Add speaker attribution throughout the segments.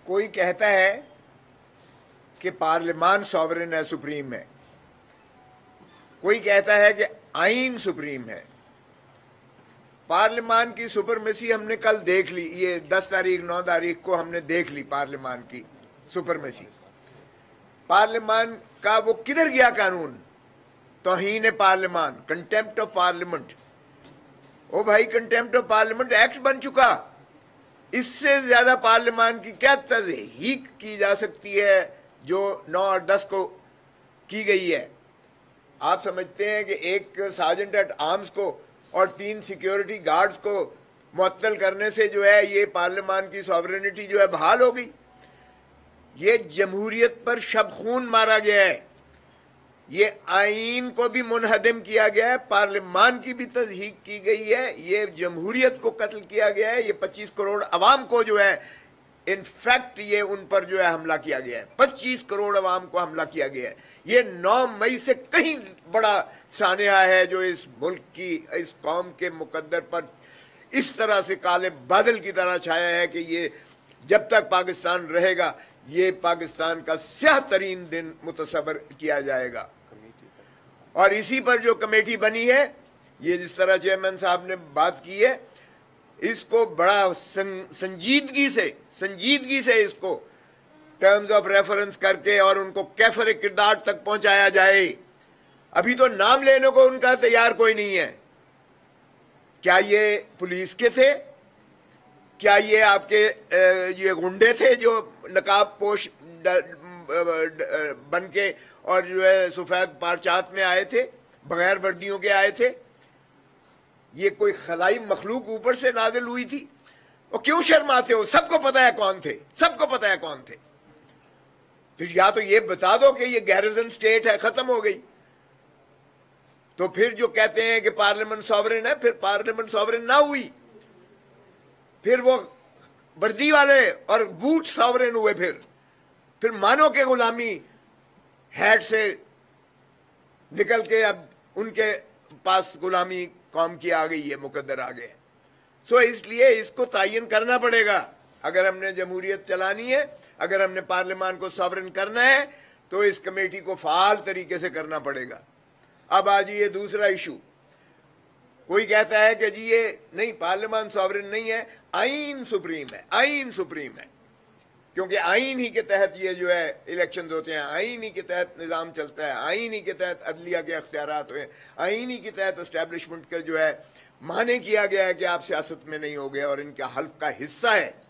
Speaker 1: कोई कहता है कि पार्लियामान सॉवरेन है, सुप्रीम है, कोई कहता है कि आईन सुप्रीम है। पार्लियामान की सुपरमेसी हमने कल देख ली, ये 10 तारीख 9 तारीख को हमने देख ली पार्लियामान की सुपरमेसी। पार्लियामान का वो किधर गया कानून? तौहीन पार्लियामान, कंटेम्प्ट ऑफ पार्लियामेंट। ओ भाई, कंटेम्प्ट ऑफ पार्लियामेंट एक्ट बन चुका, इससे ज्यादा पार्लियामान की क्या तज़हीक की जा सकती है जो 9 और 10 को की गई है? आप समझते हैं कि एक सार्जेंट एट आर्म्स को और 3 सिक्योरिटी गार्ड्स को मुअत्तल करने से जो है ये पार्लियामान की सॉवरेनिटी जो है बहाल हो गई? ये जमहूरियत पर शब खून मारा गया है, ये आईन को भी मुनहदम किया गया है, पार्लियामान की भी तज़हीक की गई है, ये जमहूरियत को कत्ल किया गया है, ये 25 करोड़ अवाम को जो है इनफैक्ट ये उन पर जो है हमला किया गया है, 25 करोड़ अवाम को हमला किया गया है। ये 9 मई से कहीं बड़ा सानिया है जो इस मुल्क की, इस कौम के मुकद्दर पर इस तरह से काले बादल की तरह छाया है कि ये जब तक पाकिस्तान रहेगा ये पाकिस्तान का स्याह तरीन दिन मुतसव्वर किया जाएगा। और इसी पर जो कमेटी बनी है, ये जिस तरह चेयरमैन साहब ने बात की है, इसको बड़ा संजीदगी से इसको टर्म्स ऑफ रेफरेंस करके और उनको कैफर किरदार तक पहुंचाया जाए। अभी तो नाम लेने को उनका तैयार कोई नहीं है। क्या ये पुलिस के थे? क्या ये आपके ये गुंडे थे जो नकाब पोश बन के और जो है सफेद पारचात में आए थे, बगैर वर्दियों के आए थे? ये कोई खलाई मखलूक ऊपर से नाजिल हुई थी? और क्यों शर्माते हो? सबको पता है कौन थे, सबको पता है कौन थे। फिर या तो ये बता दो कि ये गैरिजन स्टेट है, खत्म हो गई। तो फिर जो कहते हैं कि पार्लियामेंट सॉवरेन है, फिर पार्लियामेंट सॉवरेन ना हुई, फिर वो वर्दी वाले और बूट सॉवरेन हुए। फिर मानो के गुलामी हेड से निकल के अब उनके पास गुलामी कौम की आ गई है, मुकद्दर आ गए। सो इसलिए इसको तायन करना पड़ेगा। अगर हमने जमहूरियत चलानी है, अगर हमने पार्लियामान को सॉवरेन करना है, तो इस कमेटी को फाल तरीके से करना पड़ेगा। अब आज ये दूसरा इशू, कोई कहता है कि जी ये नहीं, पार्लियामान सॉवरेन नहीं है, आईन सुप्रीम है, आईन सुप्रीम है, क्योंकि आईन ही के तहत ये जो है इलेक्शंस होते हैं, आईन ही के तहत निज़ाम चलता है, आईन ही के तहत अदलिया के अख्तियारात हुए, आईन ही के तहत एस्टेब्लिशमेंट का जो है माने किया गया है कि आप सियासत में नहीं हो गए और इनका हल्फ का हिस्सा है,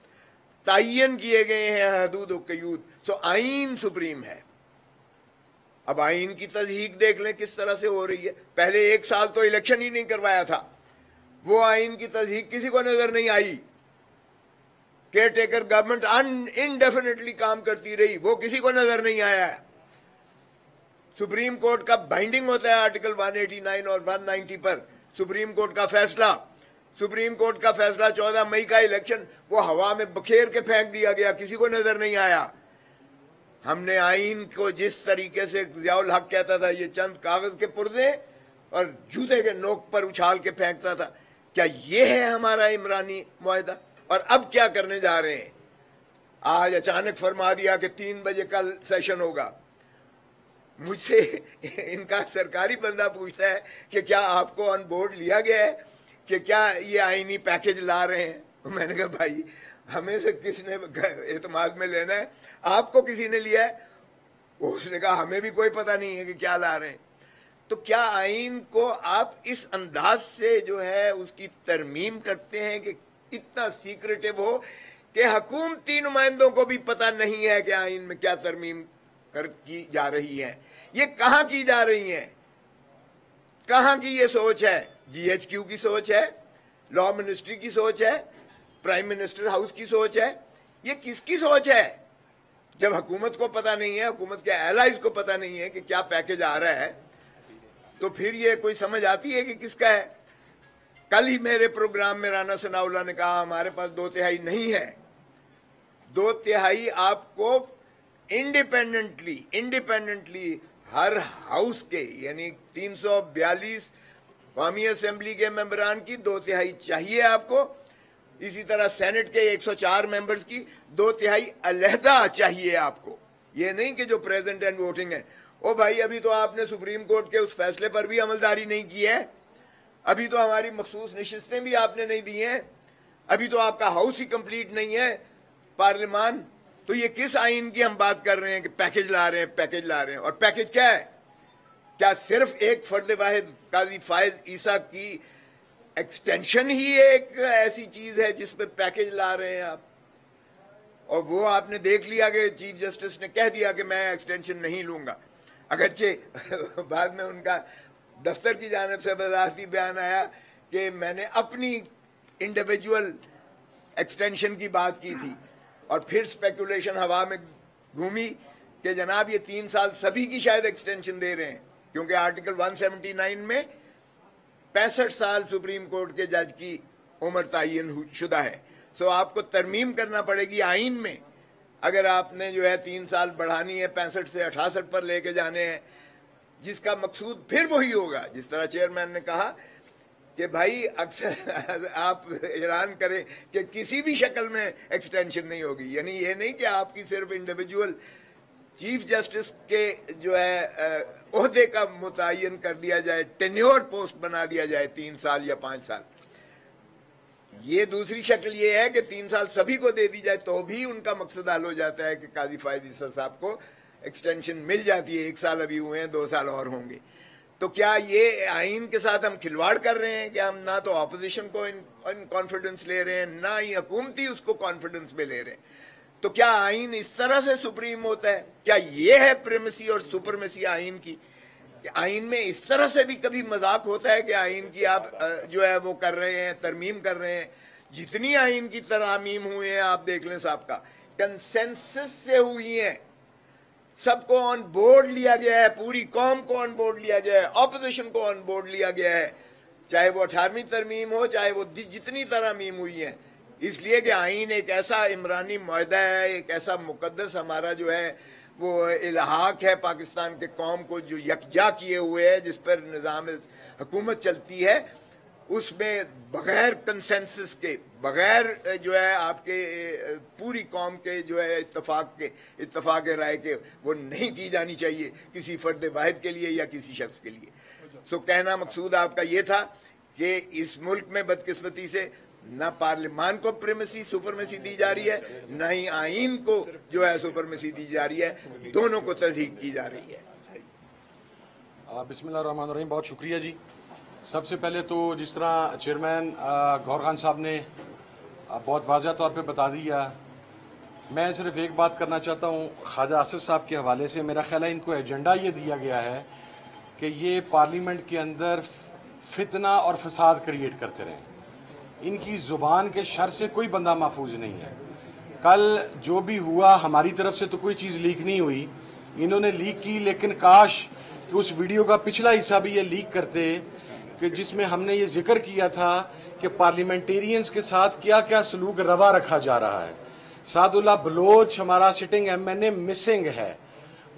Speaker 1: तायन किए गए हैं हदूद व क़यूद। सो आईन सुप्रीम है। अब आईन की तज़हीक देख लें किस तरह से हो रही है। पहले 1 साल तो इलेक्शन ही नहीं करवाया था, वो आईन की तज़हीक किसी को नजर नहीं आई। केयर टेकर गवर्नमेंट इनडेफिनेटली काम करती रही, वो किसी को नजर नहीं आया है। सुप्रीम कोर्ट का बाइंडिंग होता है आर्टिकल 189 और 190 पर, सुप्रीम कोर्ट का फैसला, सुप्रीम कोर्ट का फैसला 14 मई का इलेक्शन वो हवा में बखेर के फेंक दिया गया, किसी को नजर नहीं आया। हमने आईन को जिस तरीके से ज़ियाउल हक कहता था ये चंद कागज के पुर्जे और जूते के नोक पर उछाल के फेंकता था, क्या ये है हमारा इमरानी मुआहदा? और अब क्या करने जा रहे हैं? आज अचानक फरमा दिया कि 3 बजे कल सेशन होगा। मुझसे इनका सरकारी बंदा पूछता है कि क्या आपको ऑन बोर्ड लिया गया है कि क्या ये आईनी पैकेज ला रहे हैं? मैंने कहा भाई हमें से किसने एतमाद में लेना है, आपको किसी ने लिया है? उसने कहा हमें भी कोई पता नहीं है कि क्या ला रहे हैं। तो क्या आईन को आप इस अंदाज से जो है उसकी तरमीम करते हैं कि इतना सीक्रेटिव हो कि हुकूमती नुमाइंदों को भी पता नहीं है कि आईन में क्या तरमीम की जा रही है, ये कहाँ की जा रही है, कहाँ की ये सोच है? GHQ की सोच है, लॉ मिनिस्ट्री की सोच है, प्राइम मिनिस्टर हाउस की सोच है, ये किसकी सोच है? जब हुकूमत को पता नहीं है, हुकूमत के एलाइज को पता नहीं है कि क्या पैकेज आ रहा है, तो फिर ये कोई समझ आती है कि किसका है? कल ही मेरे प्रोग्राम में राना सनाउल्लाह ने कहा हमारे पास 2/3 नहीं है। 2/3 आपको इंडिपेंडेंटली हर हाउस के, यानी 342 कौमी असेंबली के मेंबरान की 2/3 चाहिए आपको, इसी तरह सेनेट के 104 मेंबर्स की 2/3 अलहदा चाहिए आपको। ये नहीं कि जो प्रेजेंट एंड वोटिंग है। ओ भाई, अभी तो आपने सुप्रीम कोर्ट के उस फैसले पर भी अमलदारी नहीं की है, अभी तो हमारी मखसूस नशिस्तें भी आपने नहीं दी हैं, अभी तो आपका हाउस ही कंप्लीट नहीं है, पार्लियामान। तो ये किस आइन की हम बात कर रहे हैं कि पैकेज ला रहे हैं, पैकेज ला रहे हैं? और पैकेज क्या है? क्या सिर्फ एक फर्द वाहिद काजी फायज ईसा की एक्सटेंशन ही एक ऐसी चीज है जिस पे पैकेज ला रहे हैं आप? और वो आपने देख लिया कि चीफ जस्टिस ने कह दिया कि मैं एक्सटेंशन नहीं लूंगा, अगरचे बाद में उनका दफ्तर की जानिब से बज़ाती बयान आया कि मैंने अपनी इंडिविजुअल एक्सटेंशन की बात की थी। और फिर स्पेकुलेशन हवा में घूमी कि जनाब ये 3 साल सभी की शायद एक्सटेंशन दे रहे हैं, क्योंकि आर्टिकल 179 में 65 साल सुप्रीम कोर्ट के जज की उम्र तयन शुदा है। सो आपको तरमीम करना पड़ेगी आइन में, अगर आपने जो है 3 साल बढ़ानी है, 65 से 68 पर लेके जाने हैं, जिसका मकसूद फिर वही होगा जिस तरह चेयरमैन ने कहा कि भाई अक्सर आप हैरान करें कि किसी भी शक्ल में एक्सटेंशन नहीं होगी। यानी ये नहीं कि आपकी सिर्फ इंडिविजुअल चीफ जस्टिस के जो है ओहदे का मुतयन कर दिया जाए, टेन्योर पोस्ट बना दिया जाए 3 साल या 5 साल। ये दूसरी शक्ल ये है कि 3 साल सभी को दे दी जाए तो भी उनका मकसद हल हो जाता है कि काजी फायज ईसा साहब को एक्सटेंशन मिल जाती है। 1 साल अभी हुए हैं, 2 साल और होंगे। तो क्या ये आइन के साथ हम खिलवाड़ कर रहे हैं कि हम ना तो ऑपोजिशन को इन कॉन्फिडेंस ले रहे हैं, ना ही हुकूमती उसको कॉन्फिडेंस में ले रहे हैं? तो क्या आइन इस तरह से सुप्रीम होता है? क्या ये है प्रेमेसी और सुपरमेसी आइन की? कि आइन में इस तरह से भी कभी मजाक होता है कि आइन की आप जो है वो कर रहे हैं, तरमीम कर रहे हैं? जितनी आइन की तरमीम हुई है आप देख लें, साहब का कंसेंसस से हुई है, सबको ऑन बोर्ड लिया गया है, पूरी कौम को ऑन बोर्ड लिया गया है, ऑपोजिशन को ऑन बोर्ड लिया गया है, चाहे वो 18वीं तरमीम हो, चाहे वो जितनी तरमीम हुई है। इसलिए कि आइन एक ऐसा इमरानी मुआहदा है, एक ऐसा मुकद्दस हमारा जो है वो इल्हाक है पाकिस्तान के कौम को जो यकजा किए हुए है, जिस पर निज़ाम हुकूमत चलती है, उसमें बगैर कंसेंसस के, बगैर जो है आपके पूरी कौम के जो है इत्तफाक राय के वो नहीं की जानी चाहिए किसी फर्द वाहिद के लिए या किसी शख्स के लिए। सो कहना मकसूद आपका ये था कि इस मुल्क में बदकिस्मती से ना पार्लियामान को प्रेमेसी सुपरमेसी दी जा रही है, ना ही आइन को जो है सुपरमेसी दी जा रही है, दोनों को तस्दीक की जा रही है।
Speaker 2: बिस्मिल्लाहिर्रहमानिर्रहीम, बहुत शुक्रिया जी। सबसे पहले तो जिस तरह चेयरमैन गौहर खान साहब ने बहुत वाज़ह तौर पे बता दिया, मैं सिर्फ एक बात करना चाहता हूँ ख्वाजा आसिफ साहब के हवाले से। मेरा ख्याल है इनको एजेंडा ये दिया गया है कि ये पार्लियामेंट के अंदर फितना और फसाद क्रिएट करते रहें। इनकी ज़ुबान के शर से कोई बंदा महफूज नहीं है। कल जो भी हुआ, हमारी तरफ से तो कोई चीज़ लीक नहीं हुई, इन्होंने लीक की, लेकिन काश कि उस वीडियो का पिछला हिस्सा भी ये लीक करते कि जिसमें हमने ये जिक्र किया था कि पार्लियामेंटेरियंस के साथ क्या क्या सलूक रवा रखा जा रहा है। सादुल्लाह बलोच हमारा सिटिंग MNA मिसिंग है,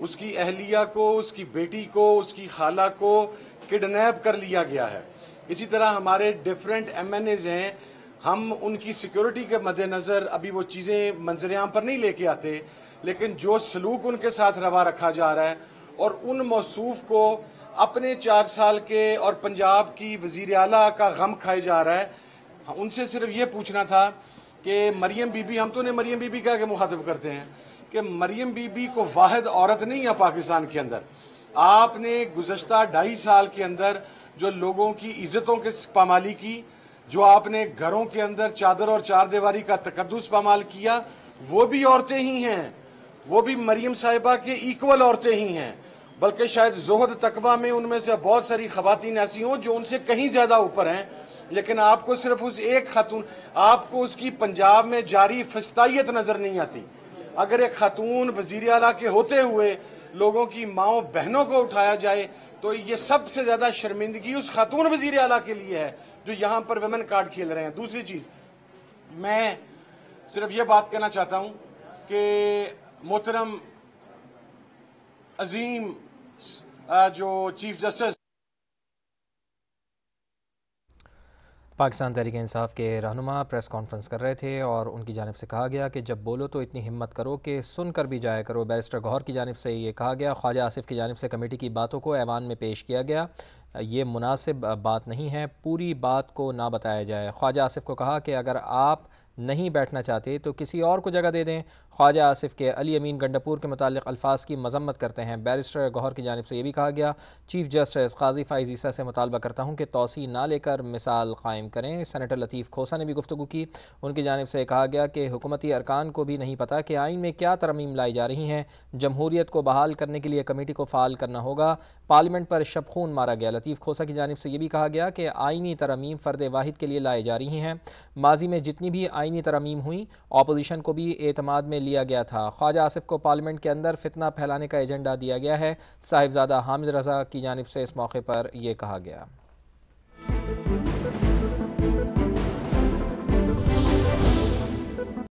Speaker 2: उसकी अहलिया को, उसकी बेटी को, उसकी खाला को किडनैप कर लिया गया है। इसी तरह हमारे डिफरेंट MNAs हैं, हम उनकी सिक्योरिटी के मद्देनज़र अभी वो चीज़ें मंजरेआम पर नहीं लेके आते, लेकिन जो सलूक उनके साथ रवा रखा जा रहा है और उन मौसूफ को अपने 4 साल के और पंजाब की वज़ीर आला का गम खाए जा रहा है। उनसे सिर्फ ये पूछना था कि मरियम बीबी, हम तो उन्हें मरियम बीबी कह के मुखातिब करते हैं कि मरियम बीबी को वाहिद औरत नहीं है पाकिस्तान के अंदर। आपने गुज़श्ता 2.5 साल के अंदर जो लोगों की इज़्ज़तों के पामाली की, जो आपने घरों के अंदर चादर और चारदीवारी का तकद्दुस पामाल किया, वो भी औरतें ही हैं, वो भी मरियम साहिबा के इक्वल औरतें ही हैं। बल्कि शायद ज़ुहद तकवा में उनमें से बहुत सारी ख़वातीन ऐसी हों जो उनसे कहीं ज़्यादा ऊपर हैं, लेकिन आपको सिर्फ उस एक खातून, आपको उसकी पंजाब में जारी फस्तायत नज़र नहीं आती। अगर एक खातून वज़ीर आला के होते हुए लोगों की माओ बहनों को उठाया जाए तो ये सबसे ज़्यादा शर्मिंदगी उस खातून वज़ीर आला के लिए है जो यहाँ पर वुमेन कार्ड खेल रहे हैं। दूसरी चीज़, मैं सिर्फ ये बात कहना चाहता हूँ कि मोहतरम अजीम जो चीफ जस्टिस
Speaker 3: पाकिस्तान तहरीक-ए-इंसाफ के रहनुमा प्रेस कॉन्फ्रेंस कर रहे थे और उनकी जानिब से कहा गया कि जब बोलो तो इतनी हिम्मत करो कि सुन कर भी जाया करो। बैरिस्टर गौहर की जानिब से ये कहा गया। ख्वाजा आसिफ की जानिब से कमेटी की बातों को ऐवान में पेश किया गया। ये मुनासिब बात नहीं है, पूरी बात को ना बताया जाए। ख्वाजा आसिफ को कहा कि अगर आप नहीं बैठना चाहते तो किसी और को जगह दे दें। ख्वाजा आसिफ के अली अमीन गंडापुर के मुतालिक अल्फाज की मजम्मत करते हैं। बैरिस्टर गौहर की जानिब से ये भी कहा गया, चीफ जस्टिस काजी फ़ाइज़ ईसा से मुतालबा करता हूँ कि तौसी ना लेकर मिसाल कायम करें। सेनेटर लतीफ़ खोसा ने भी गुफ्तगू की। उनकी जानिब से कहा गया कि हुकूमती अरकान को भी नहीं पता कि आइन में क्या तरमीम लाई जा रही हैं। जमहूरियत को बहाल करने के लिए कमेटी को फ़ाल करना होगा। पार्लियामेंट पर शब खून मारा गया। लतीफ़ खोसा की जानिब से ये भी कहा गया कि आइनी तरमीम फ़र्द वाहिद के लिए लाई जा रही हैं। माजी में जितनी भी आइनी तरमीम हुई अपोजिशन को भी एतमाद में लिया गया था। ख्वाजा आसिफ को पार्लियामेंट के अंदर फितना फैलाने का एजेंडा दिया गया है। साहिबजादा हामिद रज़ा की जानिब से इस मौके पर यह कहा गया।